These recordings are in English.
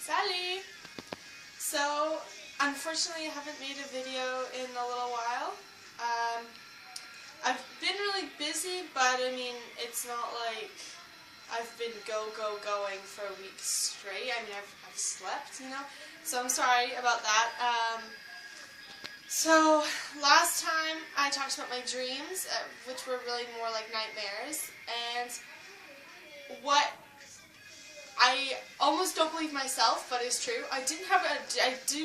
Sally! So, unfortunately I haven't made a video in a little while. I've been really busy, but I mean, it's not like I've been going for weeks straight. I mean, I've slept, you know? So I'm sorry about that. So, last time I talked about my dreams, which were really more like nightmares, and what I almost don't believe myself, but it's true. I do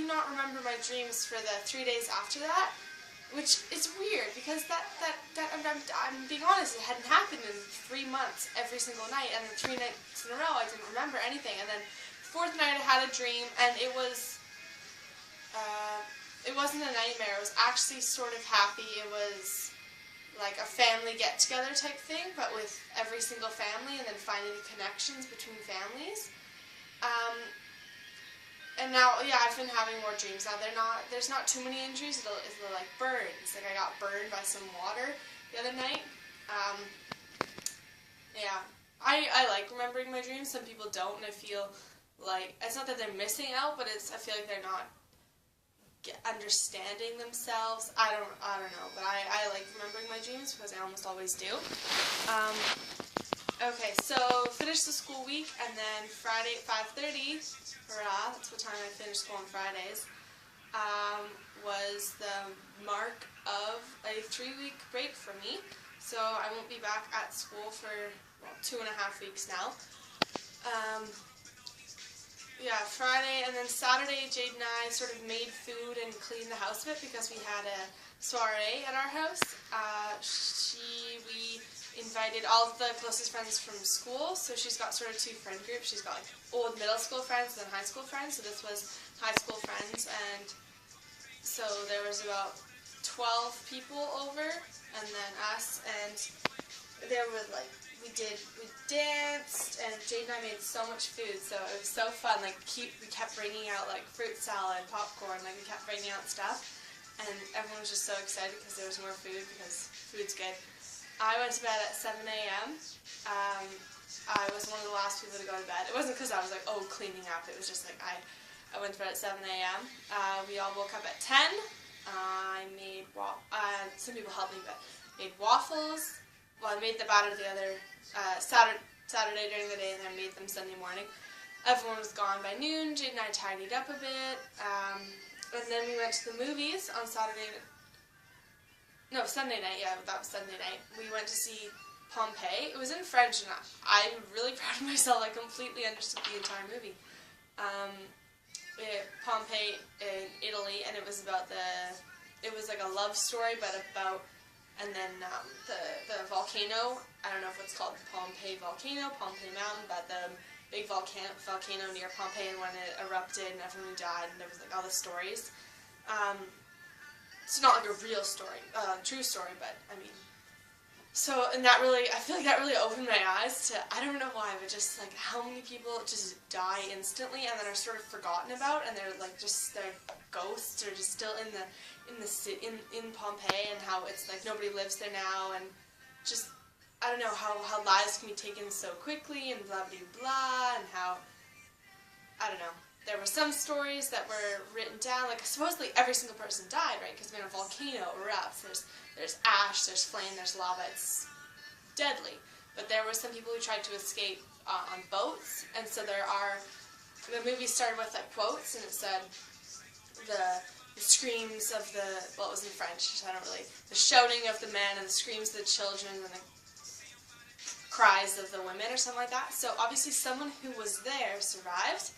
not remember my dreams for the 3 days after that, which is weird because I'm being honest, it hadn't happened in 3 months every single night, and then 3 nights in a row I didn't remember anything, and then the 4th night I had a dream, and it wasn't a nightmare. It was actually sort of happy. It was like a family get-together type thing, but with every single family, and then finding the connections between families. And now, yeah, I've been having more dreams now. There's not too many injuries. They're like burns. Like I got burned by some water the other night. Yeah, I like remembering my dreams. Some people don't, and I feel like it's not that they're missing out, but I feel like they're not understanding themselves. I don't know, but I like remembering my dreams because I almost always do. Okay, so finished the school week, and then Friday at 5:30, hurrah, that's what time I finished school on Fridays, was the mark of a 3-week break for me. So I won't be back at school for, well, 2.5 weeks now. Yeah, Friday, and then Saturday, Jade and I sort of made food and cleaned the house a bit because we had a soiree at our house. We invited all of the closest friends from school, so she's got sort of 2 friend groups. She's got like old middle school friends and then high school friends, so this was high school friends, and so there was about 12 people over, and then us, and there was like, we danced, and Jade and I made so much food, so it was so fun. Like, we kept bringing out like fruit salad, popcorn, like we kept bringing out stuff, and everyone was just so excited because there was more food, because food's good. I went to bed at 7 a.m. I was one of the last people to go to bed. It wasn't because I was like, oh, cleaning up. It was just like I went to bed at 7 a.m. We all woke up at 10. I made, some people helped me, but made waffles. Well, I made the batter the other Saturday during the day, and then I made them Sunday morning. Everyone was gone by noon. Jade and I tidied up a bit, and then we went to the movies on Sunday night. Yeah, that was Sunday night. We went to see Pompeii. It was in French, and I'm really proud of myself. I completely understood the entire movie. Pompeii in Italy, and it was about it was like a love story, but about. And then the volcano, I don't know if it's called the Pompeii volcano, Pompeii mountain, but the big volcano near Pompeii, and when it erupted and everyone died, and there was like all the stories. It's not like a real story, true story, but I mean, so, and that really, I feel like that really opened my eyes to, I don't know why, but just like how many people just die instantly and then are sort of forgotten about, and they're like just, their ghosts are just still in Pompeii, and how it's like nobody lives there now, and just, I don't know, how lives can be taken so quickly, and blah blah blah, and how, I don't know. There were some stories that were written down, like supposedly every single person died, right? Because when a volcano erupts, there's ash, there's flame, there's lava, it's deadly. But there were some people who tried to escape on boats, and so the movie started with like quotes, and it said the screams of well, it was in French, so I don't really, the shouting of the men, and the screams of the children, and the cries of the women, or something like that. So obviously someone who was there survived.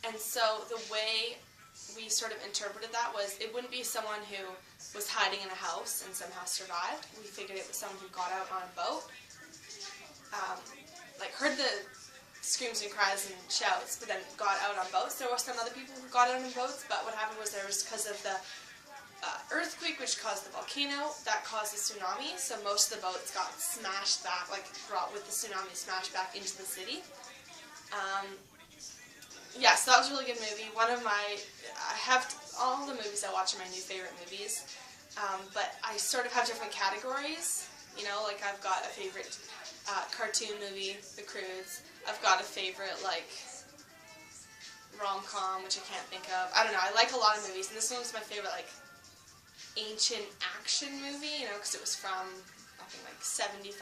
And so the way we sort of interpreted that was it wouldn't be someone who was hiding in a house and somehow survived. We figured it was someone who got out on a boat, like heard the screams and cries and shouts, but then got out on boats. There were some other people who got out on boats, but what happened was because of the earthquake, which caused the volcano, that caused a tsunami, so most of the boats got smashed back, like brought with the tsunami, smashed back into the city. Yeah, so that was a really good movie. I have all the movies I watch are my new favorite movies, but I sort of have different categories, you know, like I've got a favorite cartoon movie, The Croods. I've got a favorite, like, rom-com, which I can't think of. I don't know, I like a lot of movies, and this one was my favorite, like, ancient action movie, you know, because it was from, I think, like, 75,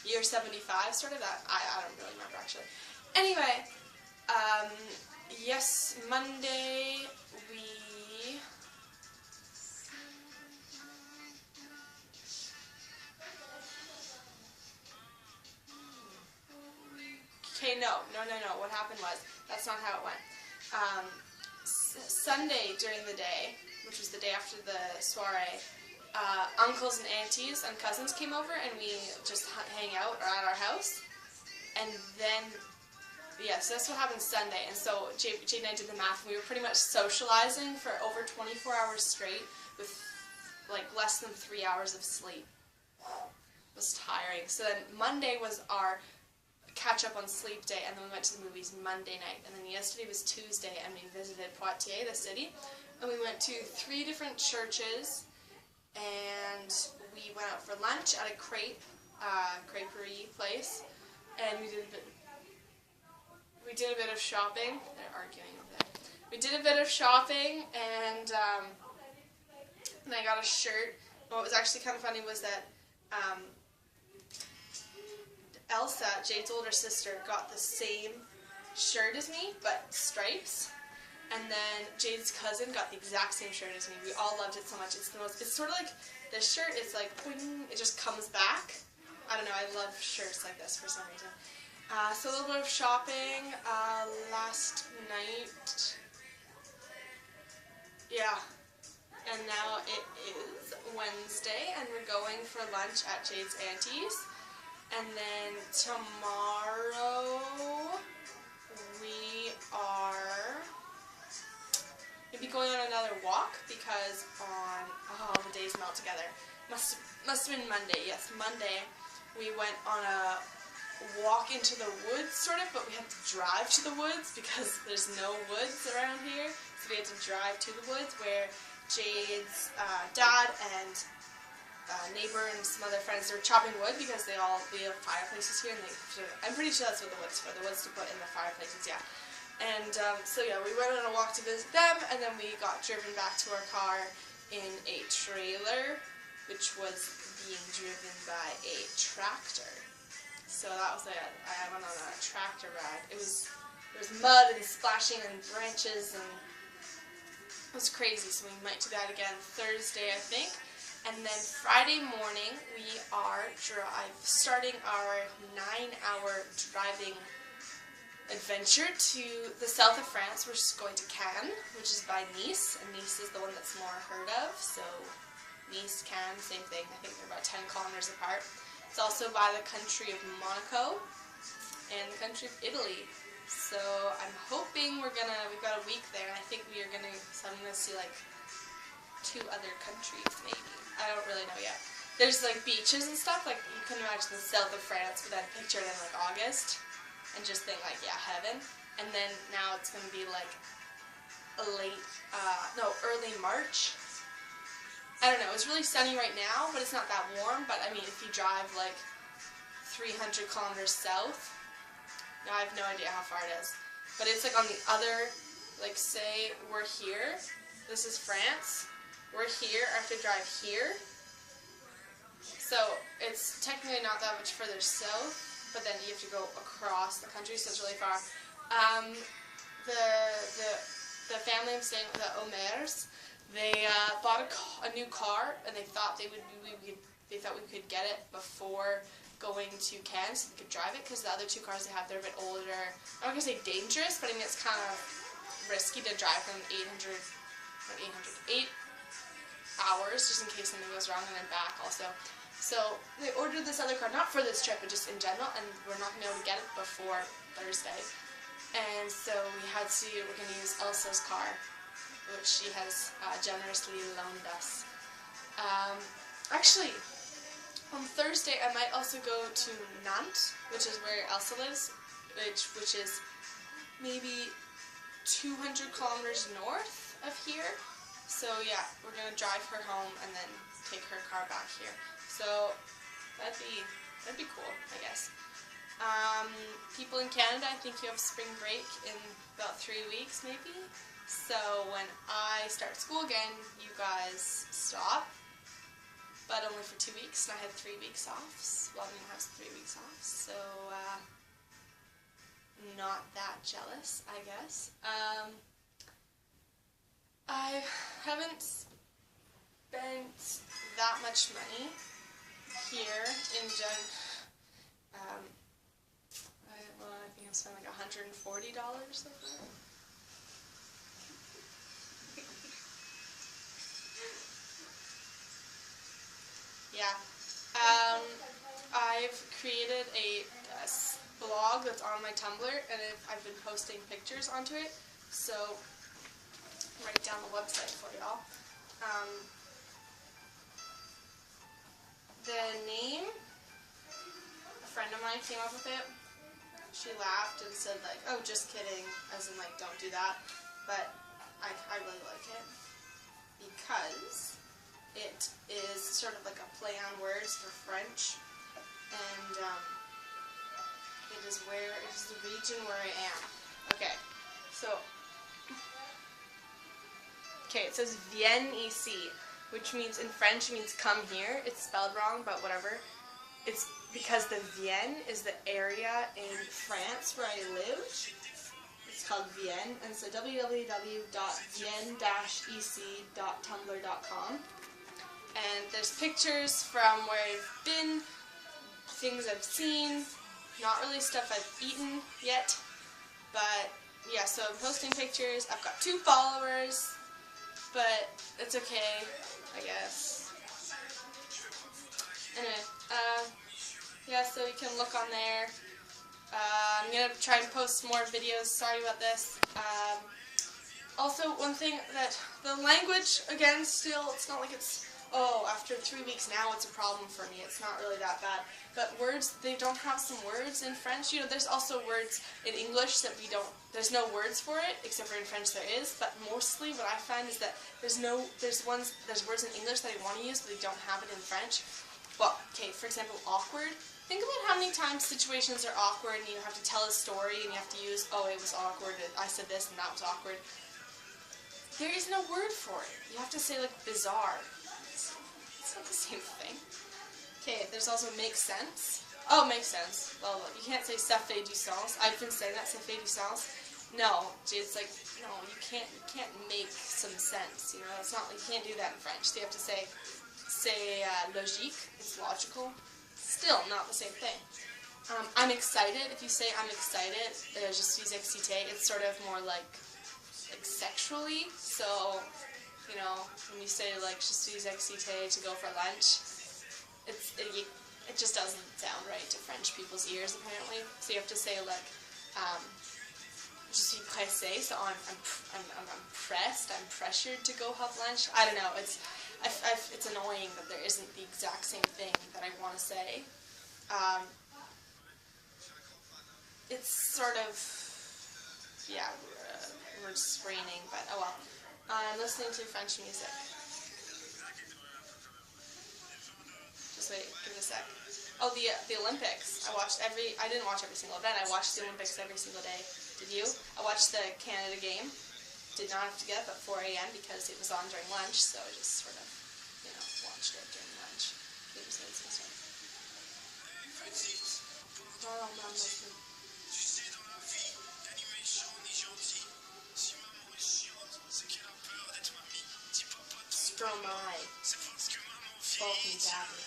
year 75, sort of, that, I don't really remember, actually. Anyway, yes, Monday, we... Okay, no. What happened was, that's not how it went. Sunday during the day, which was the day after the soiree, uncles and aunties and cousins came over and we just hang out at our house. And then, yeah, so that's what happened Sunday. And so Jade and I did the math, and we were pretty much socializing for over 24 hours straight with like less than 3 hours of sleep. It was tiring. So then Monday was our catch up on sleep day, and then we went to the movies Monday night, and then yesterday was Tuesday, and we visited Poitiers, the city, and we went to 3 different churches, and we went out for lunch at a creperie place, and we did a bit of shopping. They're arguing over there. We did a bit of shopping, and I got a shirt. And what was actually kind of funny was that Elsa, Jade's older sister, got the same shirt as me, but stripes. And then Jade's cousin got the exact same shirt as me. We all loved it so much. It's sort of like, this shirt is like, boing, it just comes back. I don't know, I love shirts like this for some reason. So a little bit of shopping last night. Yeah. And now it is Wednesday, and we're going for lunch at Jade's auntie's. And then tomorrow we are maybe going on another walk, because the days melt together. Must have been Monday. Yes, Monday we went on a walk into the woods, sort of, but we had to drive to the woods because there's no woods around here. So we had to drive to the woods, where Jade's dad and neighbor and some other friends, they were chopping wood because we have fireplaces here, and I'm pretty sure that's what the wood's for, the woods to put in the fireplaces, yeah. And so yeah, we went on a walk to visit them, and then we got driven back to our car in a trailer, which was being driven by a tractor. So that was it. I went on a tractor ride. There was mud and splashing and branches, and it was crazy, so we might do that again Thursday, I think. And then Friday morning, we are starting our 9-hour driving adventure to the south of France. We're just going to Cannes, which is by Nice, and Nice is the one that's more heard of. So Nice, Cannes, same thing. I think they're about 10 kilometers apart. It's also by the country of Monaco and the country of Italy. So I'm hoping we've got a week there, and I think I'm gonna see like 2 other countries maybe. I don't really know yet. There's like beaches and stuff, like you can imagine the south of France, but then picture it in like August and just think like, yeah, heaven. And then now it's going to be like early March. I don't know, it's really sunny right now, but it's not that warm. But I mean, if you drive like 300 kilometers south, now I have no idea how far it is. But it's like on the other, like say we're here, this is France. We're here, I have to drive here, so it's technically not that much further south, but then you have to go across the country, so it's really far. The family I'm staying with, the Omers, they bought a new car, and they thought we could get it before going to Cannes, so they could drive it, because the other 2 cars they have, they're a bit older. I'm not going to say dangerous, but I mean it's kind of risky to drive from 8 hours, just in case something goes wrong, and then back also. So they ordered this other car, not for this trip, but just in general, and we're not going to be able to get it before Thursday. And so we're going to use Elsa's car, which she has generously loaned us. Actually, on Thursday I might also go to Nantes, which is where Elsa lives, which is maybe 200 kilometers north of here. So yeah, we're gonna drive her home and then take her car back here. So that'd be cool, I guess. People in Canada, I think you have spring break in about 3 weeks, maybe. So when I start school again, you guys stop, but only for 2 weeks, and I had 3 weeks off. Well, I'm gonna have 3 weeks off, so not that jealous, I guess. I haven't spent that much money here in I think I've spent like $140 so far. Yeah. I've created a blog that's on my Tumblr, and I've been posting pictures onto it, so write down the website for y'all. The name, a friend of mine came up with it. She laughed and said like, oh, just kidding, as in like, don't do that, but I really like it because it is sort of like a play on words for French, and it is the region where I am. Okay, so, it says Viens ici, which means, in French, means come here. It's spelled wrong, but whatever. It's because the Vienne is the area in France where I live. It's called Vienne, and so www.vienne-ec.tumblr.com. And there's pictures from where I've been, things I've seen, not really stuff I've eaten yet, but yeah, so I'm posting pictures. I've got 2 followers, but it's okay, I guess. Anyway, yeah, so you can look on there. I'm going to try and post more videos, sorry about this. Also, one thing that, the language, again, still, it's not like it's, oh, after 3 weeks now it's a problem for me, it's not really that bad. But words, they don't have some words in French. You know, there's also words in English that there's no words for it, except for in French there is, but mostly what I find is that there's words in English that I want to use, but they don't have it in French. Well, okay, for example, awkward. Think about how many times situations are awkward and you have to tell a story and you have to use, oh, it was awkward, I said this and that was awkward. There is no word for it. You have to say, like, bizarre. It's not the same thing. Okay, there's also make sense. Oh, makes sense. Well, you can't say ça fait du sens. I've been saying that, ça fait du sens. No, it's like, no, you can't make some sense, you know, it's not, you can't do that in French. So you have to say logique, it's logical. Still not the same thing. I'm excited, if you say I'm excited, je suis excitée, it's sort of more like sexually, so, you know, when you say like je suis excitée to go for lunch, it just doesn't sound right to French people's ears apparently, so you have to say like, je suis pressée, so I'm pressed, I'm pressured to go have lunch. I don't know, it's annoying that there isn't the exact same thing that I want to say. It's sort of, yeah, we're just raining, but oh well. I'm listening to French music. Just wait, give it a sec. Oh, the Olympics. I didn't watch every single event. I watched the Olympics every single day. Did you? I watched the Canada game. Did not have to get up at 4 a.m. because it was on during lunch, so I just sort of, you know, watched it during lunch. Stromae. Spoke me badly.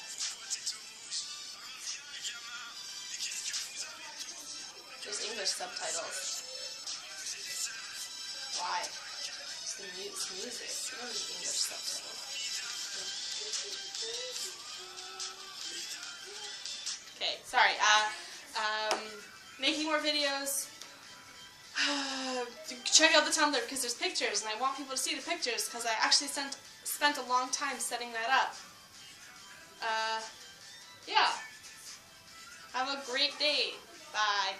There's English subtitles. Why? It's the music. You don't need English subtitles. Okay, sorry. Making more videos. Check out the Tumblr because there's pictures, and I want people to see the pictures because I actually spent a long time setting that up. Yeah. Have a great day. Bye.